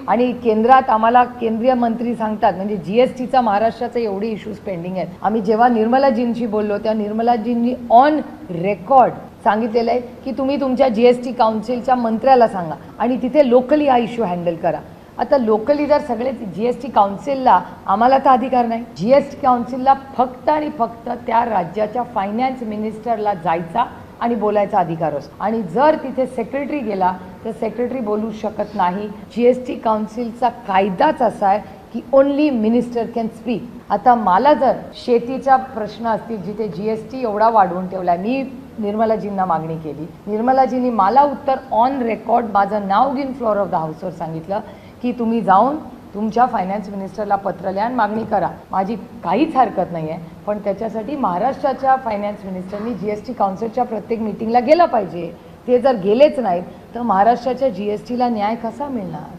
आणि केंद्रात आम्हाला केंद्रीय मंत्री सांगतात, म्हणजे जीएसटीचा महाराष्ट्राचा एवढे इश्यूज पेंडिंग आहेत. आम्ही जेव्हा निर्मलाजींशी बोललो तेव्हा निर्मलाजींनी ऑन रेकॉर्ड सांगितलेलं आहे की तुम्ही तुमच्या जीएसटी काउन्सिलच्या मंत्र्याला सांगा आणि तिथे लोकली हा इश्यू हँडल करा. आता लोकली जर सगळे जीएसटी काउन्सिलला, आम्हाला तर अधिकार नाही. जीएसटी काउन्सिलला फक्त आणि फक्त त्या राज्याच्या फायनान्स मिनिस्टरला जायचा आणि बोलायचा अधिकार असतो. आणि जर तिथे सेक्रेटरी गेला तर सेक्रेटरी बोलू शकत नाही. जीएसटी काउन्सिलचा कायदाच असा आहे की ओनली मिनिस्टर कॅन स्पीक. आता मला जर शेतीचा प्रश्न असतील जिथे जीएसटी एवढा वाढवून ठेवला, मी निर्मलाजींना मागणी केली. निर्मलाजींनी मला उत्तर ऑन रेकॉर्ड माझं नाव घेऊन फ्लोअर ऑफ द हाऊसवर सांगितलं की तुम्ही जाऊन तुमच्या फायनान्स मिनिस्टरला पत्र लिहा आणि मागणी करा. माझी काहीच हरकत नाही आहे, पण त्याच्यासाठी महाराष्ट्राच्या फायनान्स मिनिस्टरनी जीएसटी काउन्सिलच्या प्रत्येक मीटिंगला गेलं पाहिजे. ते जर गेलेच नाहीत तर महाराष्ट्राच्या जीएसटीला न्याय कसा मिळणार?